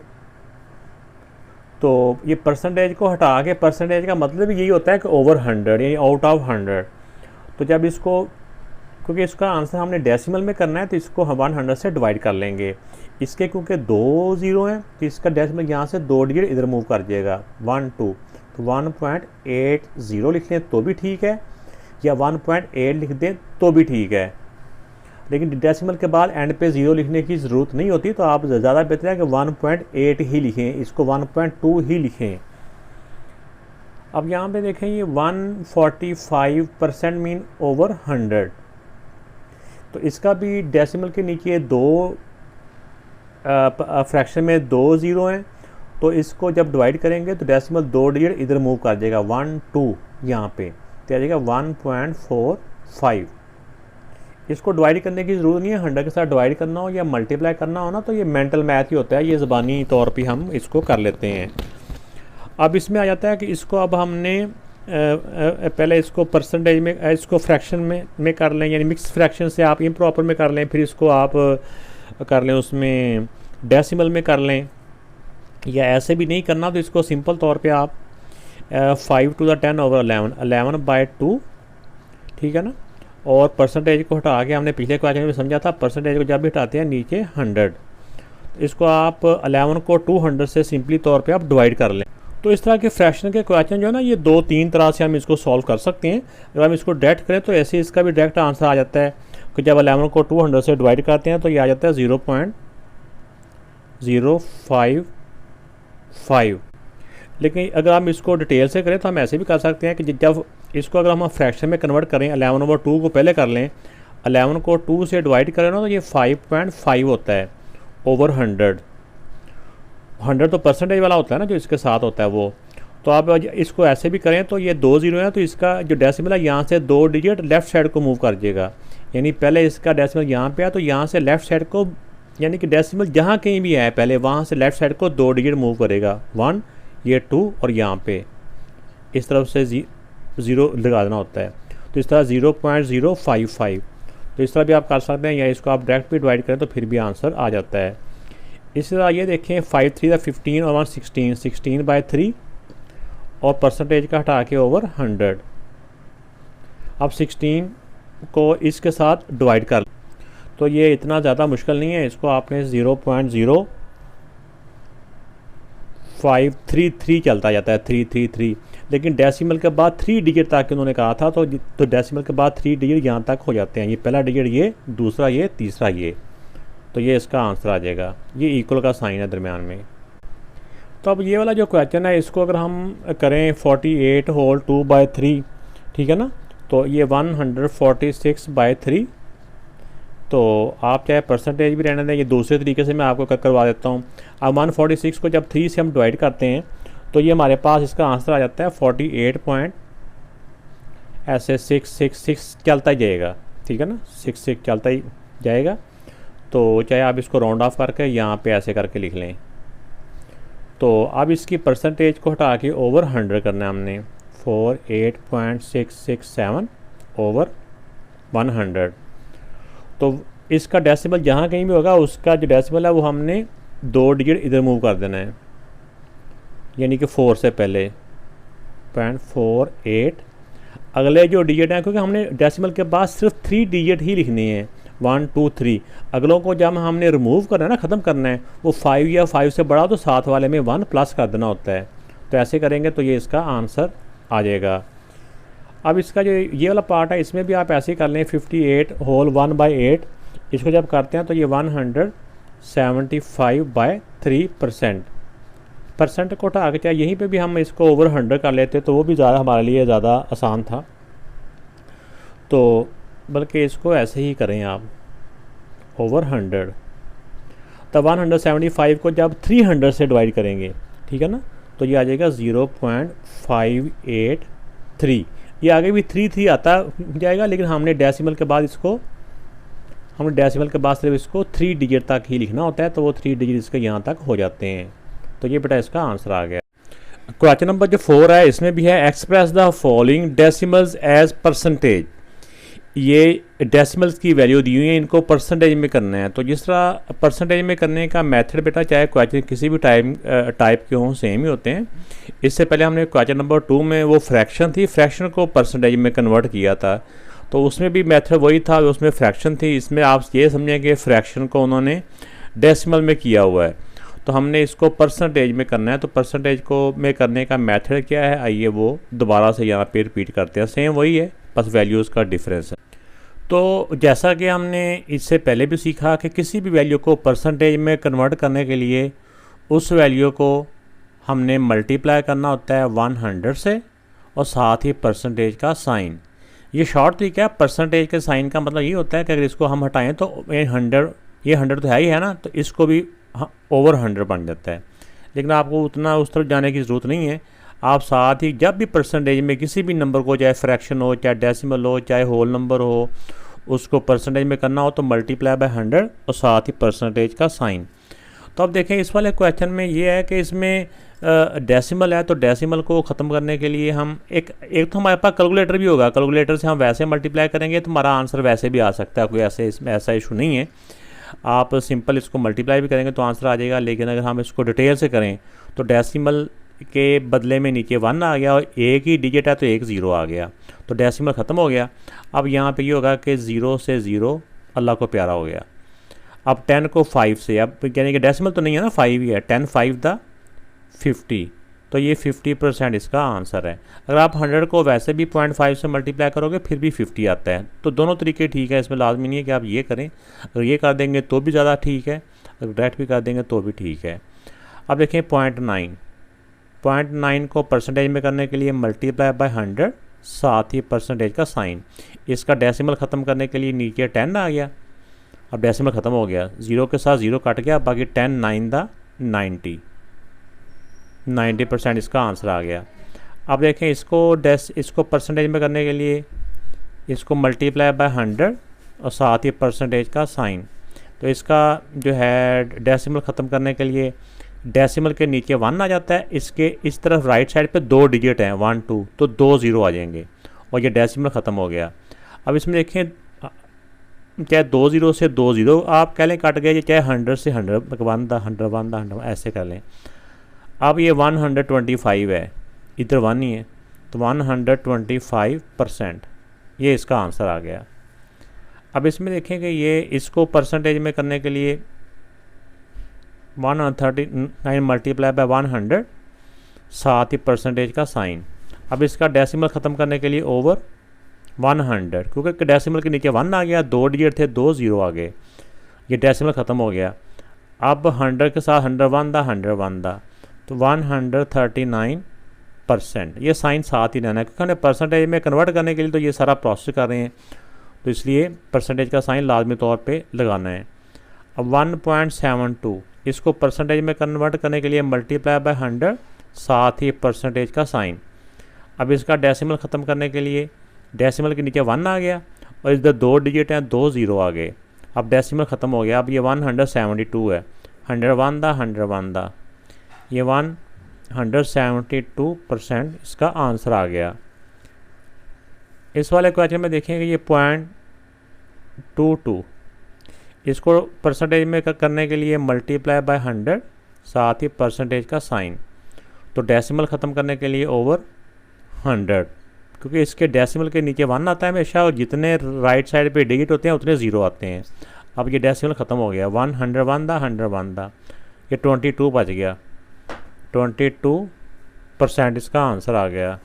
तो ये परसेंटेज को हटा के, परसेंटेज का मतलब यही होता है कि ओवर 100 यानी आउट ऑफ 100। तो जब इसको क्योंकि इसका आंसर हमने डेसिमल में करना है तो इसको हम 100 से डिवाइड कर लेंगे। इसके क्योंकि 2 ज़ीरो हैं तो इसका डेसिमल यहाँ से 2 डिजिट इधर मूव कर जाएगा 1 2, तो 1.80 लिख लें तो भी ठीक है, या 1.8 लिख दें तो भी ठीक है, लेकिन डेसिमल के बाद एंड पे 0 लिखने की ज़रूरत नहीं होती, तो आप ज़्यादा बेहतर है कि 1.8 ही लिखें, इसको 1.2 ही लिखें। अब यहाँ पे देखें ये 145% मीन ओवर 100, तो इसका भी डेसिमल के नीचे 2 फ्रैक्शन में 2 ज़ीरो हैं, तो इसको जब डिवाइड करेंगे तो डेसिमल 2 डिजिट इधर मूव कर जाएगा 1 2 यहाँ पे, तो आ जाएगा 1.45। इसको डिवाइड करने की ज़रूरत नहीं है, 100 के साथ डिवाइड करना हो या मल्टीप्लाई करना हो ना तो ये मेंटल मैथ ही होता है, ये ज़बानी तौर पे हम इसको कर लेते हैं। अब इसमें आ जाता है कि इसको अब हमने पहले इसको परसेंटेज में, इसको फ्रैक्शन में कर लें, यानी मिक्स फ्रैक्शन से आप इम्प्रॉपर में कर लें, फिर इसको आप कर लें उसमें डेसिमल में कर लें, या ऐसे भी नहीं करना तो इसको सिंपल तौर पे आप 5 to the 10 over 11/2, ठीक है ना। और परसेंटेज को हटा के हमने पिछले क्वेश्चन में समझा था, परसेंटेज को जब भी हटाते हैं नीचे 100, इसको आप 11 को 200 से सिंपली तौर पे आप डिवाइड कर लें। तो इस तरह के फ्रैक्शन के क्वेश्चन जो है ना ये 2-3 तरह से हम इसको सॉल्व कर सकते हैं। अगर हम इसको डायरेक्ट करें तो ऐसे इसका भी डायरेक्ट आंसर आ जाता है कि जब 11 को 200 से डिवाइड करते हैं तो ये आ जाता है 0.055। लेकिन अगर हम इसको डिटेल से करें तो हम ऐसे भी कर सकते हैं कि जब इसको अगर हम फ्रैक्शन में कन्वर्ट करें, 11/2 को पहले कर लें, 11 को 2 से डिवाइड करें ना तो ये 5.5 होता है ओवर 100। 100 तो परसेंटेज वाला होता है ना जो इसके साथ होता है वो, तो आप इसको ऐसे भी करें तो ये 2 ज़ीरो हैं तो इसका जो डेसिमल है यहाँ से 2 डिजिट लेफ़्ट साइड को मूव कर जाएगा, यानी पहले इसका डेसिमल यहाँ पे है तो यहाँ से लेफ़्ट साइड को, यानी कि डेसिमल जहाँ कहीं भी है पहले वहाँ से लेफ़्ट साइड को 2 डिजिट मूव करेगा, 1 ये 2 और यहाँ पे इस तरफ से 0 लगा देना होता है, तो इस तरह 0.055। तो इस तरह भी आप कर सकते हैं, या इसको आप डायरेक्ट भी डिवाइड करें तो फिर भी आंसर आ जाता है। इसी तरह ये देखें 5 3 15 और 1 16/3 और परसेंटेज का हटा के ओवर 100। अब 16 को इसके साथ डिवाइड कर, तो ये इतना ज़्यादा मुश्किल नहीं है, इसको आपने 0.0533 चलता जाता है 333, लेकिन डेसिमल के बाद 3 डिजिट तक उन्होंने कहा था, तो डेसिमल के बाद 3 डिजिट यहाँ तक हो जाते हैं, ये पहला डिजिट ये, दूसरा ये, तीसरा ये, तो ये इसका आंसर आ जाएगा। ये इक्वल का साइन है दरमियान में। तो अब ये वाला जो क्वेश्चन है इसको अगर हम करें 48 होल 2/3, ठीक है ना, तो ये 146/3, तो आप चाहे परसेंटेज भी रहने दें, ये दूसरे तरीके से मैं आपको करवा देता हूँ। अब 146 को जब 3 से हम डिवाइड करते हैं तो ये हमारे पास इसका आंसर आ जाता है 48 ऐसे 666 चलता ही जाएगा, ठीक है ना, 66 चलता ही जाएगा। तो चाहे आप इसको राउंड ऑफ करके यहाँ पे ऐसे करके लिख लें। तो अब इसकी परसेंटेज को हटा के ओवर 100 करना है हमने, 48.667 ओवर 100। तो इसका डेसिमल जहाँ कहीं भी होगा उसका जो डेसिमल है वो हमने 2 डिजिट इधर मूव कर देना है, यानी कि 4 से पहले 0.48। अगले जो डिजिट हैं, क्योंकि हमने डेसिमल के बाद सिर्फ 3 डिजिट ही लिखनी है, 1 2 3, अगलों को जब हमने रिमूव करना है ना, ख़त्म करना है, वो 5 या 5 से बड़ा तो साथ वाले में 1 प्लस कर देना होता है। तो ऐसे करेंगे तो ये इसका आंसर आ जाएगा। अब इसका जो ये वाला पार्ट है इसमें भी आप ऐसे ही कर लें, 58 होल 1/8, इसको जब करते हैं तो ये 175/3%। परसेंट को हटा के चाहे यहीं पे भी हम इसको ओवर 100 कर लेते तो वो भी ज़्यादा हमारे लिए ज़्यादा आसान था, तो बल्कि इसको ऐसे ही करें आप ओवर 100। तब 175 को जब 300 से डिवाइड करेंगे, ठीक है ना, तो ये आ जाएगा 0.583। ये आगे भी 3 आता जाएगा, लेकिन हमने डेसिमल के बाद सिर्फ इसको 3 डिजिट तक ही लिखना होता है, तो वो 3 डिजिट इसके यहाँ तक हो जाते हैं। तो ये बेटा इसका आंसर आ गया। क्वेश्चन नंबर जो 4 है इसमें भी है, express the following decimals as percentage. ये डेसिमल्स की वैल्यू दी हुई है, इनको परसेंटेज में करना है। तो जिस तरह परसेंटेज में करने का मेथड बेटा चाहे क्वेश्चन किसी भी टाइप के हों सेम ही होते हैं। इससे पहले हमने क्वेश्चन नंबर 2 में वो फ्रैक्शन थी, फ्रैक्शन को परसेंटेज में कन्वर्ट किया था। तो उसमें भी मेथड वही था, उसमें फ्रैक्शन थी। इसमें आप ये समझें कि फ्रैक्शन को उन्होंने डेसिमल में किया हुआ है, तो हमने इसको परसेंटेज में करना है। तो परसेंटेज को में करने का मेथड क्या है, आइए वो दोबारा से यहाँ पे रिपीट करते हैं। सेम वही है, बस वैल्यूज़ का डिफरेंस है। तो जैसा कि हमने इससे पहले भी सीखा कि किसी भी वैल्यू को परसेंटेज में कन्वर्ट करने के लिए उस वैल्यू को हमने मल्टीप्लाई करना होता है 100 से, और साथ ही परसेंटेज का साइन। ये शॉर्ट तरीका है। परसेंटेज के साइन का मतलब ये होता है कि अगर इसको हम हटाएं तो ये 100 तो है ही है ना, तो इसको भी ओवर 100 बन जाता है। लेकिन आपको उतना उस तरफ जाने की ज़रूरत नहीं है। आप साथ ही जब भी परसेंटेज में किसी भी नंबर को, चाहे फ्रैक्शन हो, चाहे डेसिमल हो, चाहे होल नंबर हो, उसको परसेंटेज में करना हो तो मल्टीप्लाई बाय 100 और साथ ही परसेंटेज का साइन। तो अब देखें इस वाले क्वेश्चन में ये है कि इसमें डेसिमल है, तो डेसिमल को ख़त्म करने के लिए हम एक तो हमारे पास कैलकुलेटर भी होगा। कैलकुलेटर से हम वैसे मल्टीप्लाई करेंगे तो हमारा आंसर वैसे भी आ सकता है, कोई ऐसा इशू नहीं है। आप सिंपल इसको मल्टीप्लाई भी करेंगे तो आंसर आ जाएगा। लेकिन अगर हम इसको डिटेल से करें तो डेसिमल के बदले में नीचे 1 आ गया और एक ही डिजिट है तो एक 0 आ गया, तो डेसिमल ख़त्म हो गया। अब यहाँ पे ये होगा कि 0 से 0 अल्लाह को प्यारा हो गया। अब 10 को 5 से, अब यानी कि डेसिमल तो नहीं है ना, 5 ही है, 10 5 द 50, तो ये 50% इसका आंसर है। अगर आप 100 को वैसे भी 0.5 से मल्टीप्लाई करोगे फिर भी 50 आता है। तो दोनों तरीके ठीक है, इसमें लाजमी नहीं है कि आप ये करें। अगर ये कर देंगे तो भी ज़्यादा ठीक है, अगर डायरेक्ट भी कर देंगे तो भी ठीक है। अब देखें 0.9 को परसेंटेज में करने के लिए मल्टीप्लाई बाय 100, साथ ही परसेंटेज का साइन। इसका डेसिमल ख़त्म करने के लिए नीचे 10 आ गया। अब डेसिमल ख़त्म हो गया, 0 के साथ 0 कट गया, बाकी 10 9 द 90% इसका आंसर आ गया। अब देखें इसको परसेंटेज में करने के लिए इसको मल्टीप्लाई बाय 100 और साथ ही परसेंटेज का साइन। तो इसका जो है डेसिमल ख़त्म करने के लिए डेसिमल के नीचे 1 आ जाता है, इसके इस तरफ राइट साइड पे 2 डिजिट हैं 1 2, तो 2 0 आ जाएंगे और ये डेसिमल ख़त्म हो गया। अब इसमें देखें चाहे 2 0 से 2 0 आप कह लें कट गए, चाहे 100 से 100 ऐसे कर लें। अब ये 125 है, इधर 1 ही है, तो 125% ये इसका आंसर आ गया। अब इसमें देखें कि ये इसको परसेंटेज में करने के लिए 139 मल्टीप्लाई बाय 100, साथ ही परसेंटेज का साइन। अब इसका डेसिमल ख़त्म करने के लिए ओवर 100, क्योंकि डेसिमल के नीचे 1 आ गया, 2 डिजिट थे, 2 0 आ गए, ये डेसिमल ख़त्म हो गया। अब 100 के साथ 101 दा, तो 139%। ये साइन साथ ही रहना है क्योंकि हमने परसेंटेज में कन्वर्ट करने के लिए तो ये सारा प्रोसेस कर रहे हैं, तो इसलिए परसेंटेज का साइन लाजमी तौर पे लगाना है। अब 1.72 इसको परसेंटेज में कन्वर्ट करने के लिए मल्टीप्लाई बाय 100, साथ ही परसेंटेज का साइन। अब इसका डेसिमल ख़त्म करने के लिए डेसिमल के नीचे 1 आ गया और इधर 2 डिजिट हैं, 2 0 आ गए। अब डेसिमल ख़त्म हो गया। अब ये 172 है, 101 दा, ये 172% इसका आंसर आ गया। इस वाले क्वेश्चन में देखेंगे ये 0.22 इसको परसेंटेज में करने के लिए मल्टीप्लाई बाय 100, साथ ही परसेंटेज का साइन। तो डेसिमल ख़त्म करने के लिए ओवर 100, क्योंकि इसके डेसिमल के नीचे 1 आता है हमेशा और जितने राइट साइड पे डिजिट होते हैं उतने 0 आते हैं। अब ये डेसिमल ख़त्म हो गया, 101 दा, ये 22 बच गया, 22% इसका आंसर आ गया।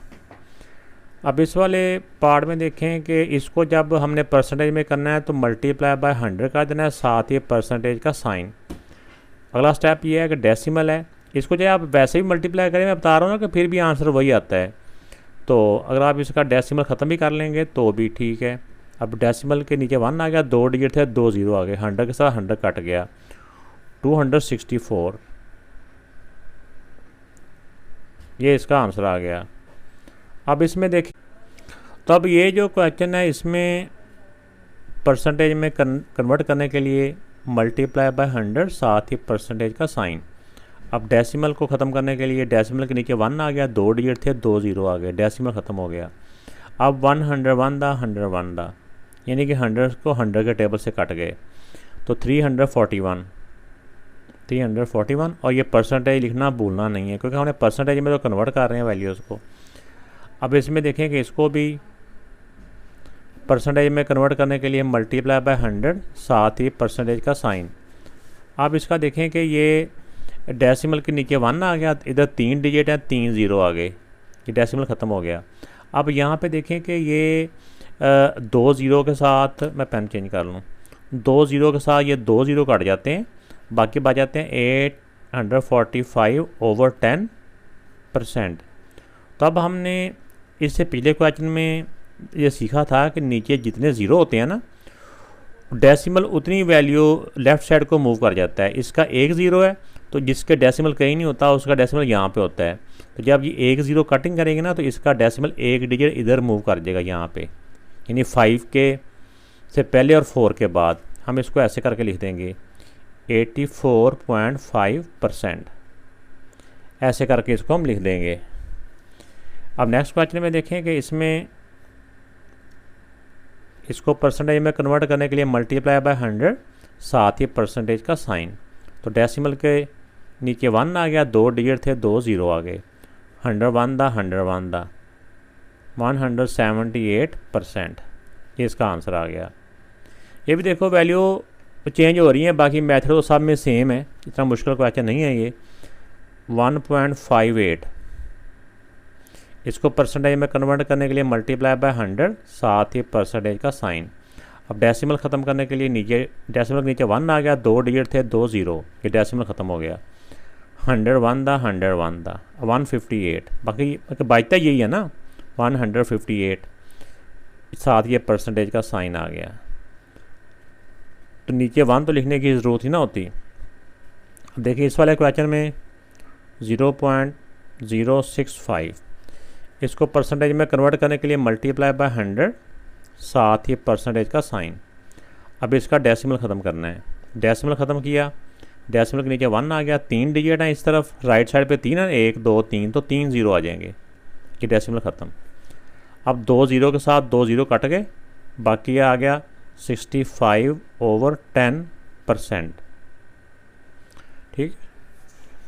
अब इस वाले पार्ट में देखें कि इसको जब हमने परसेंटेज में करना है तो मल्टीप्लाई बाय 100 कर देना है, साथ ही परसेंटेज का साइन। अगला स्टेप ये है कि डेसिमल है, इसको चाहे आप वैसे भी मल्टीप्लाई करें, मैं बता रहा हूँ ना कि फिर भी आंसर वही आता है। तो अगर आप इसका डेसिमल ख़त्म भी कर लेंगे तो भी ठीक है। अब डेसिमल के नीचे 1 आ गया, 2 डिजिट थे, 2 0 आ गए, 100 के साथ 100 कट गया, 264 ये इसका आंसर आ गया। अब इसमें देखिए, तो अब ये जो क्वेश्चन है इसमें परसेंटेज में कन्वर्ट करने के लिए मल्टीप्लाई बाय 100, साथ ही परसेंटेज का साइन। अब डेसिमल को ख़त्म करने के लिए डेसिमल के नीचे 1 आ गया, 2 डिजिट थे, 2 0 आ गए, डेसिमल ख़त्म हो गया। अब 101 दा, यानी कि 100 को 100 के टेबल से कट गए, तो 341 और ये परसेंटेज लिखना भूलना नहीं है क्योंकि हमने परसेंटेज में तो कन्वर्ट कर रहे हैं वैल्यूज़ को। अब इसमें देखें कि इसको भी परसेंटेज में कन्वर्ट करने के लिए मल्टीप्लाई बाय 100, साथ ही परसेंटेज का साइन। आप इसका देखें कि ये डेसिमल के नीचे 1 आ गया, इधर 3 डिजिट है, 3 ज़ीरो आ गए, ये डेसिमल ख़त्म हो गया। अब यहाँ पे देखें कि ये 2 ज़ीरो के साथ, मैं पेन चेंज कर लूँ, 2 ज़ीरो के साथ ये 2 ज़ीरो कट जाते हैं, बाकी बच जाते हैं 845/10%। तो अब हमने इससे पिछले क्वेश्चन में ये सीखा था कि नीचे जितने ज़ीरो होते हैं ना, डेसिमल उतनी वैल्यू लेफ़्ट साइड को मूव कर जाता है। इसका 1 ज़ीरो है तो जिसके डेसिमल कहीं नहीं होता उसका डेसिमल यहाँ पे होता है। तो जब ये 1 ज़ीरो कटिंग करेंगे ना तो इसका डेसिमल 1 डिजिट इधर मूव कर जाएगा यहाँ पे, यानी 5 के से पहले और 4 के बाद। हम इसको ऐसे करके लिख देंगे 84.5%, ऐसे करके इसको हम लिख देंगे। अब नेक्स्ट क्वेश्चन में देखें कि इसमें इसको परसेंटेज में कन्वर्ट करने के लिए मल्टीप्लाई बाय 100, साथ ही परसेंटेज का साइन। तो डेसिमल के नीचे 1 आ गया, 2 डिजिट थे, 2 ज़ीरो आ गए, 101 178%, ये इसका आंसर आ गया। ये भी देखो वैल्यू चेंज हो रही है, बाकी मेथड तो सब में सेम है, इतना मुश्किल क्वेश्चन नहीं है ये। 1.58, इसको परसेंटेज में कन्वर्ट करने के लिए मल्टीप्लाई बाय 100, साथ ही परसेंटेज का साइन। अब डेसिमल ख़त्म करने के लिए नीचे डेसिमल के नीचे 1 आ गया, 2 डिजिट थे, 2 ज़ीरो, ये डेसिमल ख़त्म हो गया। 158, बाकी बचता यही है ना, 158, साथ ये परसेंटेज का साइन आ गया। तो नीचे 1 तो लिखने की ज़रूरत ही ना होती। अब देखिए इस वाले क्वेश्चन में 0.065, इसको परसेंटेज में कन्वर्ट करने के लिए मल्टीप्लाई बाय 100, साथ ही परसेंटेज का साइन। अब इसका डेसिमल ख़त्म करना है। डेसिमल ख़त्म किया, डेसिमल के नीचे 1 आ गया, 3 डिजिट है इस तरफ, राइट साइड पे 3 है, 1 2 3, तो 3 ज़ीरो आ जाएंगे, ये डेसिमल ख़त्म। अब 2 ज़ीरो के साथ 2 ज़ीरो कट गए, बाकी आ गया 65/10%। ठीक।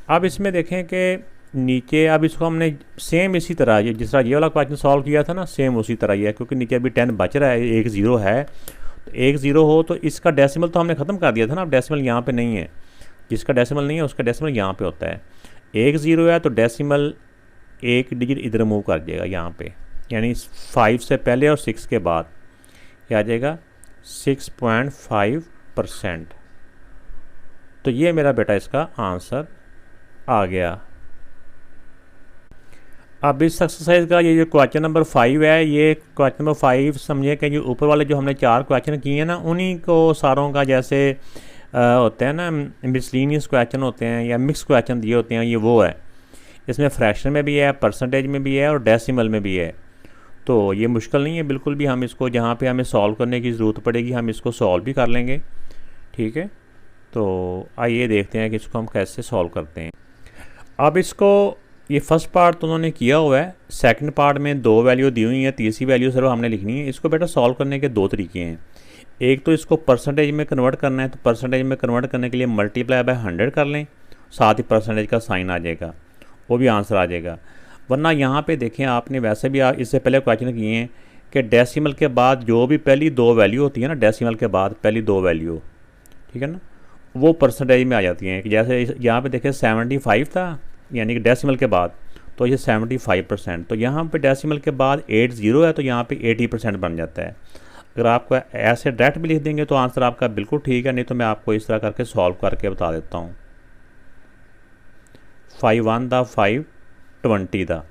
अब इसमें देखें कि नीचे अब इसको हमने सेम इसी तरह ये जिस तरह ये वाला क्वेश्चन सॉल्व किया था ना, सेम उसी तरह ही है, क्योंकि नीचे अभी 10 बच रहा है, 1 ज़ीरो है, तो 1 ज़ीरो हो तो इसका डेसिमल तो हमने ख़त्म कर दिया था ना। अब डेसिमल यहाँ पे नहीं है, जिसका डेसिमल नहीं है उसका डेसिमल यहाँ पे होता है। 1 ज़ीरो है तो डेसिमल 1 डिजिट इधर मूव कर जाएगा यहाँ पे, यानी 5 से पहले और 6 के बाद ये आ जाएगा 6.5%। तो ये मेरा बेटा इसका आंसर आ गया। अब इस एक्सरसाइज का ये जो क्वेश्चन नंबर 5 है, ये क्वेश्चन नंबर 5 समझिए कि जो ऊपर वाले जो हमने 4 क्वेश्चन किए हैं ना, उन्हीं को सारों का जैसे होते हैं ना मिसलिनियस क्वेश्चन होते हैं या मिक्स क्वेश्चन दिए होते हैं, ये वो है। इसमें फ्रैक्शन में भी है, परसेंटेज में भी है और डेसिमल में भी है। तो ये मुश्किल नहीं है बिल्कुल भी, हम इसको जहाँ पे हमें सॉल्व करने की ज़रूरत पड़ेगी हम इसको सॉल्व भी कर लेंगे। ठीक है, तो आइए देखते हैं कि इसको हम कैसे सॉल्व करते हैं। अब इसको ये फर्स्ट पार्ट तो उन्होंने किया हुआ है, सेकंड पार्ट में 2 वैल्यू दी हुई है, तीसरी वैल्यू सिर्फ हमने लिखनी है। इसको बेटा सॉल्व करने के 2 तरीके हैं। एक तो इसको परसेंटेज में कन्वर्ट करना है, तो परसेंटेज में कन्वर्ट करने के लिए मल्टीप्लाई बाय 100 कर लें, साथ ही परसेंटेज का साइन आ जाएगा, वो भी आंसर आ जाएगा। वरना यहाँ पे देखें, आपने वैसे भी इससे पहले क्वेश्चन किए हैं कि डेसिमल के बाद जो भी पहली 2 वैल्यू होती है ना, डेसिमल के बाद पहली 2 वैल्यू, ठीक है ना, वो परसेंटेज में आ जाती हैं। कि जैसे यहाँ पे देखें 75 था, यानी कि डेसिमल के बाद, तो ये 75%। तो यहाँ पे डेसिमल के बाद 8 ज़ीरो है, तो यहाँ पे 80% बन जाता है। अगर आपको ऐसे डायरेक्ट भी लिख देंगे तो आंसर आपका बिल्कुल ठीक है, नहीं तो मैं आपको इस तरह करके सॉल्व करके बता देता हूँ। 5 1 दा 5 20 दा,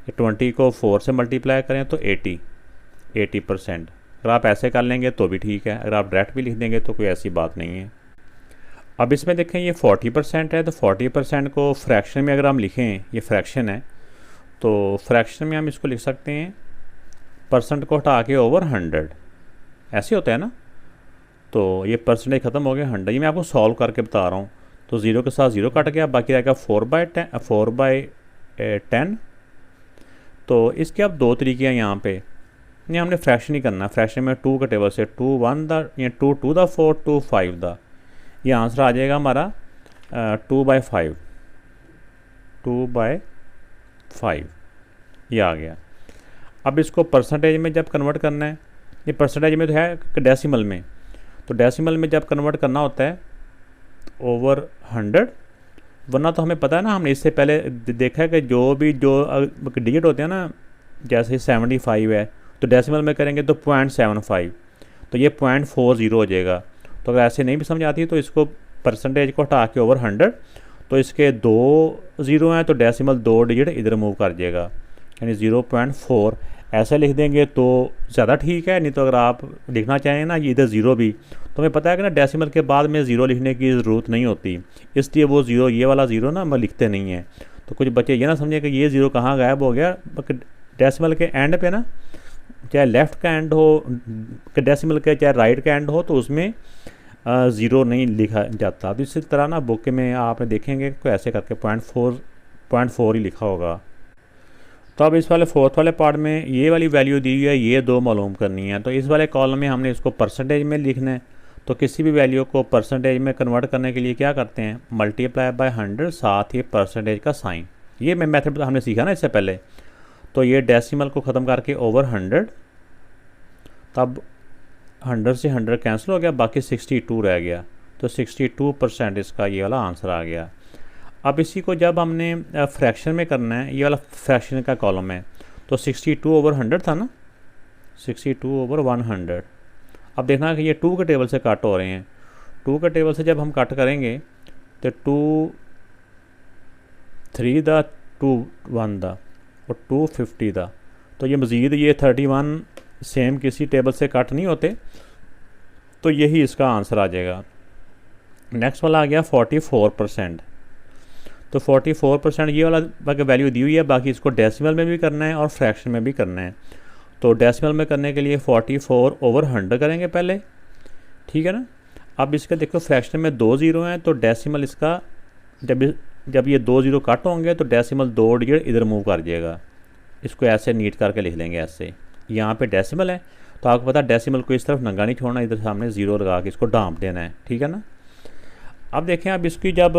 20 को 4 से मल्टीप्लाई करें तो 80%। अगर आप ऐसे कर लेंगे तो भी ठीक है, अगर आप डायरेक्ट भी लिख देंगे तो कोई ऐसी बात नहीं है। अब इसमें देखें ये 40% है, तो 40% को फ्रैक्शन में अगर हम लिखें, ये फ्रैक्शन है, तो फ्रैक्शन में हम इसको लिख सकते हैं परसेंट को हटा के ओवर 100, ऐसे होता है ना। तो ये परसेंटेज ख़त्म हो गया 100, ये मैं आपको सॉल्व करके बता रहा हूँ। तो 0 के साथ 0 कट गया, बाकी रहेगा 4/10। तो इसके अब 2 तरीके हैं यहाँ पे, नहीं हमने फ्रैक्शन ही करना। फ्रैक्शन में 2 के टेबल से 2 1 दा या 2 2 दा 4 2 5 दा, ये आंसर आ जाएगा हमारा 2/5, 2/5 ये आ गया। अब इसको परसेंटेज में जब कन्वर्ट करना है ये परसेंटेज में तो है डेसिमल में, तो डेसिमल में जब कन्वर्ट करना होता है ओवर 100, वरना तो हमें पता है ना, हमने इससे पहले देखा है कि जो डिजिट होते हैं ना, जैसे 75 है तो डेसिमल में करेंगे तो 0.75, तो ये 0.40 हो जाएगा। तो अगर ऐसे नहीं भी समझ आती तो इसको परसेंटेज को हटा के ओवर 100, तो इसके 2 ज़ीरो हैं तो डेसिमल 2 डिजिट इधर मूव कर जाएगा, यानी 0.4 ऐसे लिख देंगे तो ज़्यादा ठीक है। नहीं तो अगर आप लिखना चाहें ना ये इधर ज़ीरो भी, तो हमें पता है कि ना डेसिमल के बाद में ज़ीरो लिखने की ज़रूरत नहीं होती, इसलिए वो ज़ीरो, ये वाला ज़ीरो ना हम लिखते नहीं हैं। तो कुछ बच्चे ये ना समझे कि ये ज़ीरो कहाँ गायब हो गया, डेसिमल के एंड पे ना, चाहे लेफ़्ट का एंड हो डेसिमल के, चाहे राइट का एंड हो, तो उसमें ज़ीरो नहीं लिखा जाता। तो इसी तरह ना बुक में आपने देखेंगे को ऐसे करके 0.4 ही लिखा होगा। तो अब इस वाले फोर्थ वाले पार्ट में ये वाली वैल्यू दी हुई है, ये 2 मालूम करनी है। तो इस वाले कॉलम में हमने इसको परसेंटेज में लिखना है। तो किसी भी वैल्यू को परसेंटेज में कन्वर्ट करने के लिए क्या करते हैं, मल्टीप्लाई बाय 100, साथ ही परसेंटेज का साइन। ये मेथड हमने सीखा ना इससे पहले। तो ये डेसिमल को ख़त्म करके ओवर 100, तब 100 से 100 कैंसिल हो गया, बाकी 62 रह गया। तो 62% इसका ये वाला आंसर आ गया। अब इसी को जब हमने फ्रैक्शन में करना है, ये वाला फ्रैक्शन का कॉलम है, तो 62 ओवर 100 था ना, 62 ओवर 100। अब देखना कि ये 2 के टेबल से कट हो रहे हैं। 2 के टेबल से जब हम कट करेंगे तो 2 3 दा, 2 1 दा और 2 50 दा। तो ये मज़ीद ये 31 सेम किसी टेबल से कट नहीं होते, तो यही इसका आंसर आ जाएगा। नेक्स्ट वाला आ गया 44%। तो 44% ये वाला वैल्यू दी हुई है, बाकी इसको डेसिमल में भी करना है और फ्रैक्शन में भी करना है। तो डेसिमल में करने के लिए 44 ओवर 100 करेंगे पहले, ठीक है ना। अब इसका देखो फ्रैक्शन में 2 ज़ीरो हैं, तो डेसिमल इसका जब ये 2 ज़ीरो कट होंगे तो डेसिमल 2 डिजिट इधर मूव कर जाएगा। इसको ऐसे नीट करके लिख लेंगे ऐसे। यहाँ पे डेसिमल है तो आपको पता है डेसिमल को इस तरफ नंगा नहीं छोड़ना, इधर सामने ज़ीरो लगा के इसको डांप देना है, ठीक है ना। अब देखें, अब इसकी जब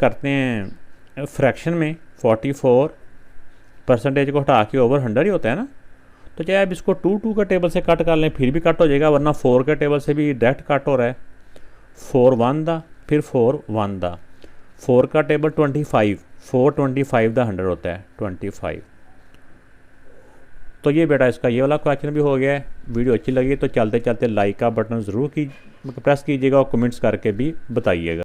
करते हैं फ्रैक्शन में 44% को हटा के ओवर 100 ही होता है ना। तो चाहे अब इसको 2 का टेबल से कट कर लें फिर भी कट हो जाएगा, वरना 4 के टेबल से भी डायरेक्ट कट हो रहा है। 4 1 दा, फिर 4 1 दा, 4 का टेबल 25, 425 दा 100 होता है 25। तो ये बेटा इसका ये वाला क्वेश्चन भी हो गया है। वीडियो अच्छी लगी तो चलते चलते लाइक का बटन ज़रूर प्रेस कीजिएगा और कमेंट्स करके भी बताइएगा।